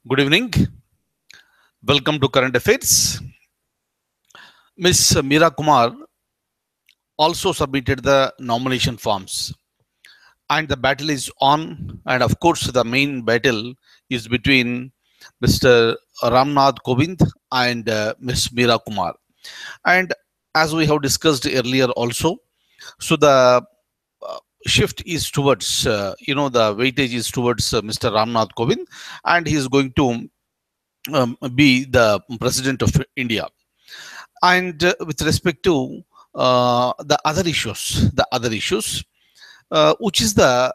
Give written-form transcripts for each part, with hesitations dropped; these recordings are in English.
Good evening. Welcome to Current Affairs. Miss Meera Kumar also submitted the nomination forms, and the battle is on. And of course, the main battle is between Mr. Ramnath Kovind and Miss Meera Kumar. And as we have discussed earlier, also, so the shift is towards, the weightage is towards Mr. Ramnath Kovind, and he is going to be the president of India. And with respect to the other issues, which is the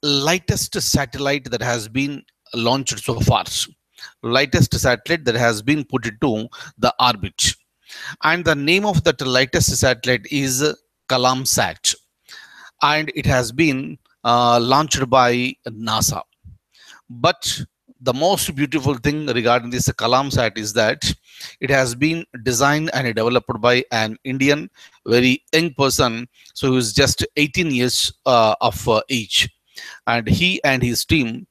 lightest satellite that has been launched so far, lightest satellite that has been put into the orbit, and the name of that lightest satellite is Kalamsat, and it has been launched by NASA. But the most beautiful thing regarding this Kalamsat is that it has been designed and developed by an Indian, very young person. So he is just 18 years of age, and he and his team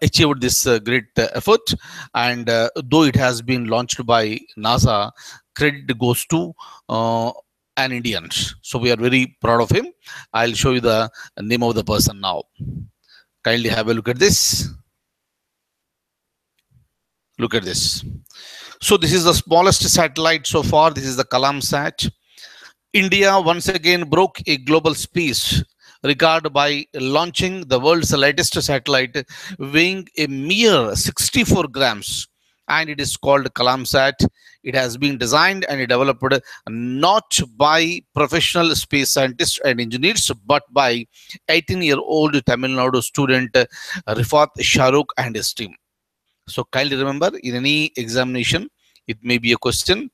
achieved this great effort. And though it has been launched by NASA, credit goes to an Indian. So we are very proud of him. I'll show you the name of the person now. Kindly have a look at this. Look at this. So this is the smallest satellite so far. This is the Kalamsat. India once again broke a global space record by launching the world's lightest satellite, weighing a mere 64 grams, and it is called Kalamsat. It has been designed and developed not by professional space scientists and engineers, but by 18-year-old Tamil Nadu student Rifat Shahrukh and his team. So kindly remember, in any examination, it may be a question,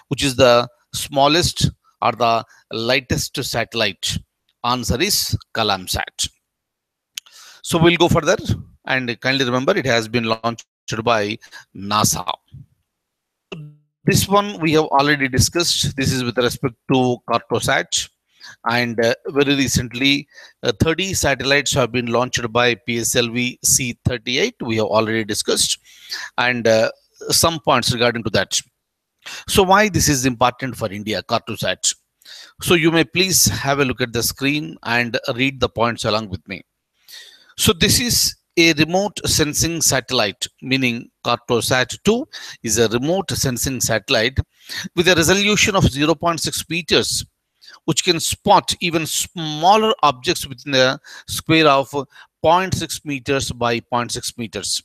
which is the smallest or the lightest satellite. Answer is Kalamsat. So we'll go further, and kindly remember, it has been launched by NASA. This one we have already discussed. This is with respect to Cartosat. And very recently, 30 satellites have been launched by PSLV C-38. We have already discussed, and some points regarding to that. So why this is important for India, Cartosat? So you may please have a look at the screen and read the points along with me. So this is a remote sensing satellite, meaning Cartosat-2 is a remote sensing satellite with a resolution of 0.6 meters, which can spot even smaller objects within a square of 0.6 meters by 0.6 meters.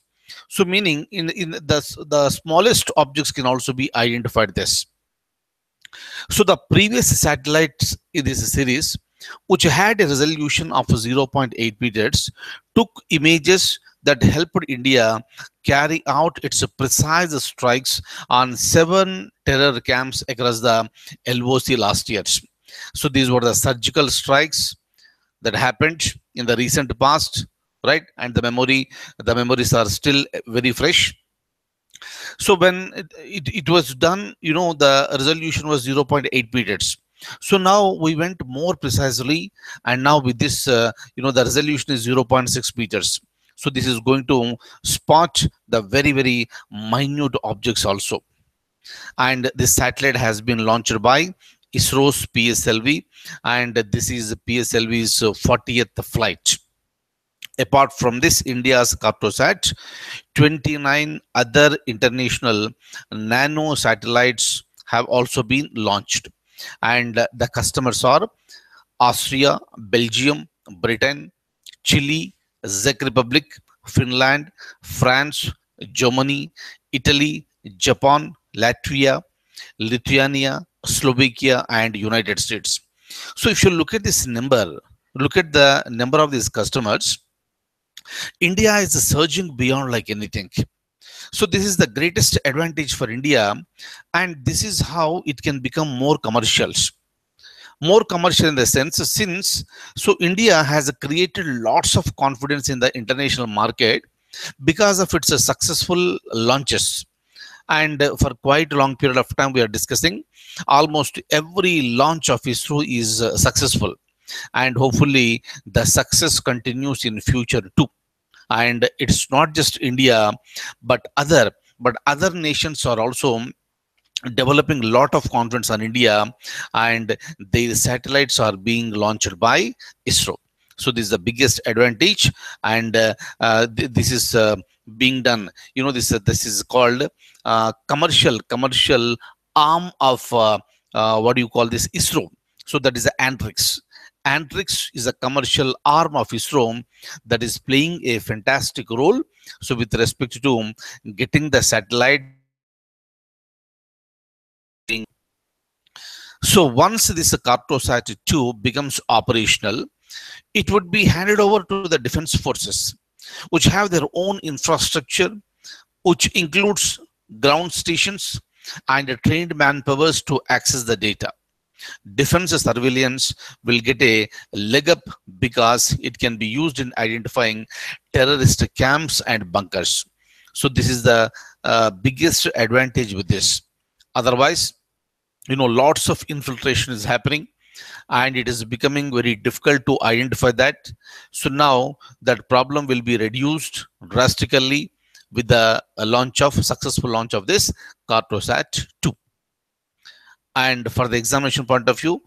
So meaning in the smallest objects can also be identified this. So the previous satellites in this series, which had a resolution of 0.8 meters, took images that helped India carry out its precise strikes on 7 terror camps across the LOC last year. So these were the surgical strikes that happened in the recent past, right? And the memories are still very fresh. So when it was done, the resolution was 0.8 meters. So now we went more precisely, and now with this, the resolution is 0.6 meters. So this is going to spot the very, very minute objects also. And this satellite has been launched by ISRO's PSLV, and this is PSLV's 40th flight. Apart from this, India's Cartosat, 29 other international nano satellites have also been launched. And the customers are Austria, Belgium, Britain, Chile, Czech Republic, Finland, France, Germany, Italy, Japan, Latvia, Lithuania, Slovakia, and United States. So if you look at this number, look at the number of these customers, India is surging beyond like anything. So this is the greatest advantage for India, and this is how it can become more commercial. More commercial in the sense, since India has created lots of confidence in the international market because of its successful launches. And for quite a long period of time, we are discussing almost every launch of ISRO is successful, and hopefully the success continues in future too. And it's not just India, but other nations are also developing a lot of confidence on India, and their satellites are being launched by ISRO. So this is the biggest advantage, and this is being done. This is called commercial arm of what do you call this, ISRO. So that is the Antrix. Antrix is a commercial arm of ISRO that is playing a fantastic role. So with respect to getting the satellites being. So once this Cartosat 2 becomes operational, it would be handed over to the defense forces, which have their own infrastructure, which includes ground stations and trained manpowers to access the data. Defense surveillance will get a leg up because it can be used in identifying terrorist camps and bunkers. So this is the biggest advantage with this. Otherwise, lots of infiltration is happening, and it is becoming very difficult to identify that. So now that problem will be reduced drastically with the successful launch of this Cartosat 2. And for the examination point of view,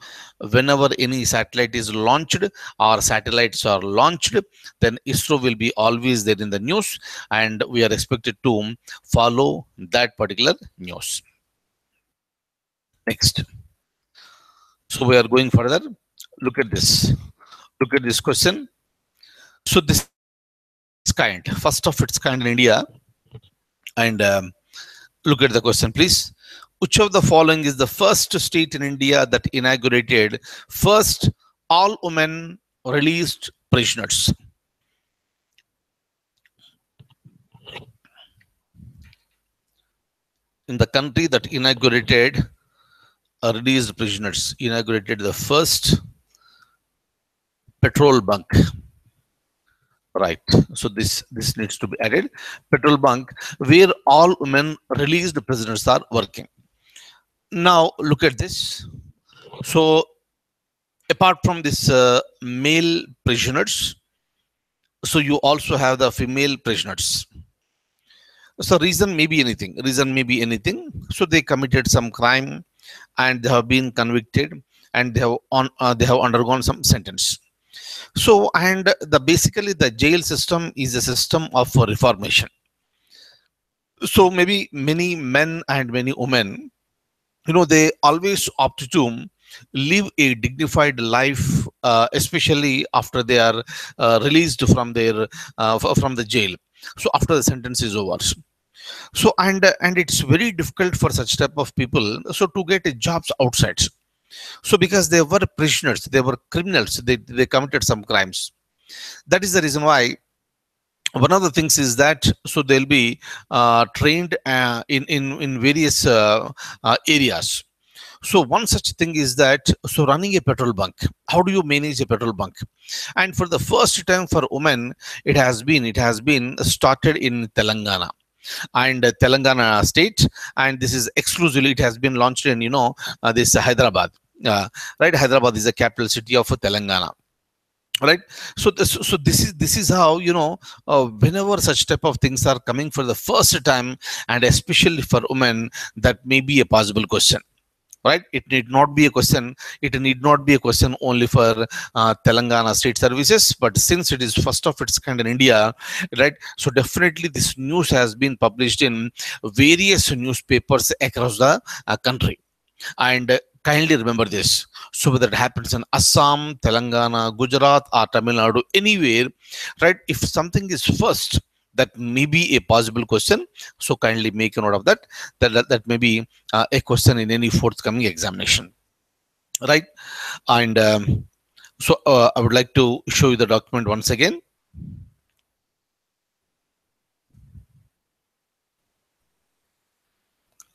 whenever any satellite is launched or satellites are launched, then ISRO will be always there in the news, and we are expected to follow that particular news. Next. So we are going further. Look at this. Look at this question. So this kind, first of its kind in India. And look at the question, please. Which of the following is the first state in India that inaugurated first all women released prisoners? In the country that inaugurated released prisoners, inaugurated the first petrol bunk. Right. So this needs to be added. Petrol bunk where all women released prisoners are working. Now look at this. So apart from this male prisoners, so you also have the female prisoners. So reason may be anything. So they committed some crime and they have been convicted, and they have undergone some sentence. So, and basically the jail system is a system of reformation. So maybe many men and many women, they always opt to live a dignified life, especially after they are released from the jail. So after the sentence is over. So and it's very difficult for such type of people to get jobs outside. So because they were prisoners, they were criminals, they committed some crimes. That is the reason why one of the things is that they'll be trained in various areas. So one such thing is that running a petrol bunk, how do you manage a petrol bunk? And for the first time for women, it has been started in Telangana. And Telangana state, and this is exclusively, it has been launched in this Hyderabad. Right, Hyderabad is the capital city of Telangana. Right. So this is how whenever such type of things are coming for the first time, and especially for women, that may be a possible question. Right, it need not be a question. It need not be a question only for Telangana state services, but since it is first of its kind in India, right? So definitely this news has been published in various newspapers across the country. And kindly remember this. So whether it happens in Assam, Telangana, Gujarat, or Tamil Nadu, anywhere, right? If something is first, that may be a possible question. So kindly make a note of that. That may be a question in any forthcoming examination, right? And I would like to show you the document once again.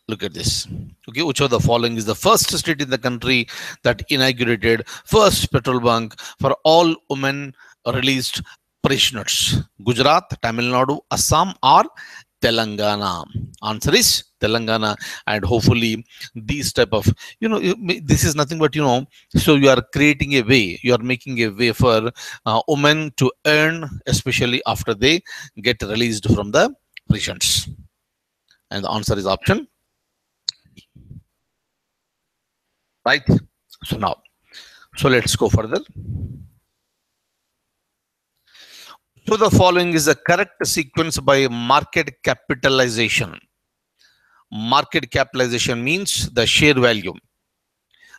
Look at this. Okay, which of the following is the first state in the country that inaugurated first petrol bunk for all women released prisoners? Gujarat, Tamil Nadu, Assam, or Telangana? Answer is Telangana, and hopefully these type of, this is nothing but, so you are creating a way, you are making a way for women to earn, especially after they get released from the prisons. And the answer is option, right? So now, so let's go further. So the following is the correct sequence by market capitalization. Market capitalization means the share value,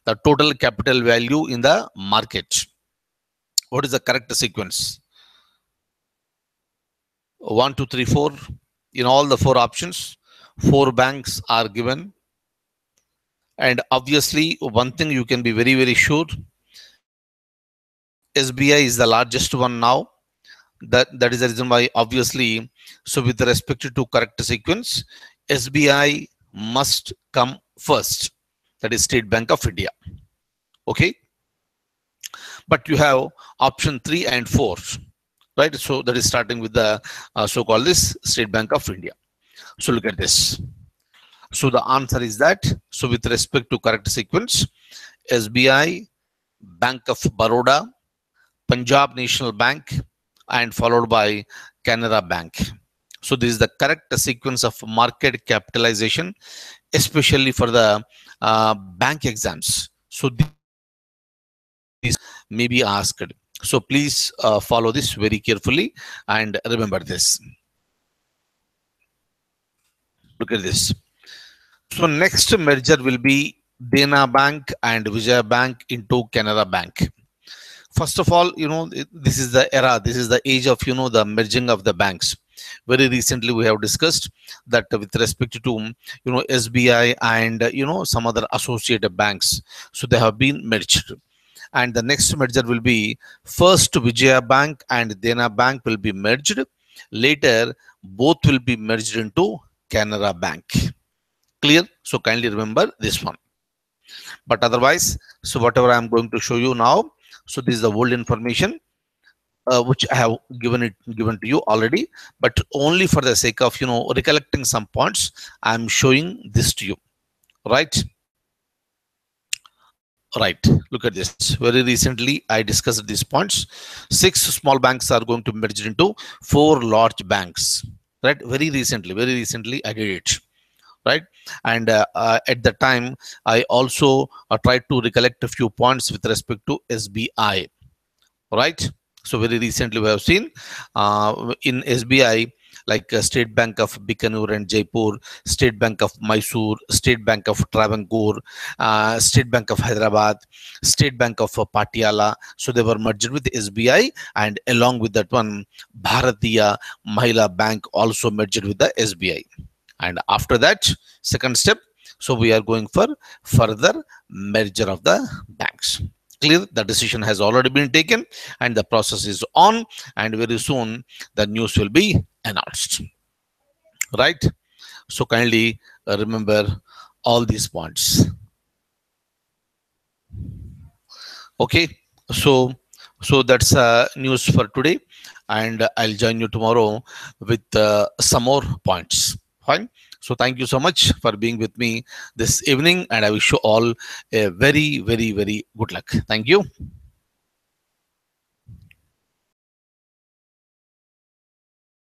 the total capital value in the market. What is the correct sequence? 1, 2, 3, 4. In all the 4 options, 4 banks are given. And obviously, one thing you can be very, very sure, SBI is the largest one now. That is the reason why, obviously, so with respect to correct sequence, SBI must come first. That is State Bank of India. Okay. But you have option 3 and 4, right? So that is starting with the so-called this State Bank of India. So look at this. So the answer is that, so with respect to correct sequence, SBI, Bank of Baroda, Punjab National Bank, and followed by Canara Bank. So this is the correct sequence of market capitalization, especially for the bank exams. So this may be asked. So please follow this very carefully and remember this. Look at this. So next merger will be Dena Bank and Vijaya Bank into Canara Bank. First of all, this is the era, this is the age of, the merging of the banks. Very recently, we have discussed that with respect to, SBI and, some other associated banks. So they have been merged. And the next merger will be first Vijaya Bank and Dena Bank will be merged. Later, both will be merged into Canara Bank. Clear? So kindly remember this one. But otherwise, so whatever I am going to show you now, so this is the old information which I have given to you already, but only for the sake of recollecting some points, I am showing this to you. Right? Right. Look at this. Very recently, I discussed these points. 6 small banks are going to merge into 4 large banks. Right? Very recently, I did it. Right? And at the time, I also tried to recollect a few points with respect to SBI. Right? So very recently, we have seen in SBI, like State Bank of Bikaner and Jaipur, State Bank of Mysore, State Bank of Travancore, State Bank of Hyderabad, State Bank of Patiala. So they were merged with SBI, and along with that one, Bharatiya Mahila Bank also merged with the SBI. And after that, second step, so we are going for further merger of the banks. Clear? The decision has already been taken and the process is on, and very soon the news will be announced. Right? So kindly remember all these points. Okay. So that's news for today, and I'll join you tomorrow with some more points. Fine. So thank you so much for being with me this evening, and I wish you all a very, very, very good luck. Thank you.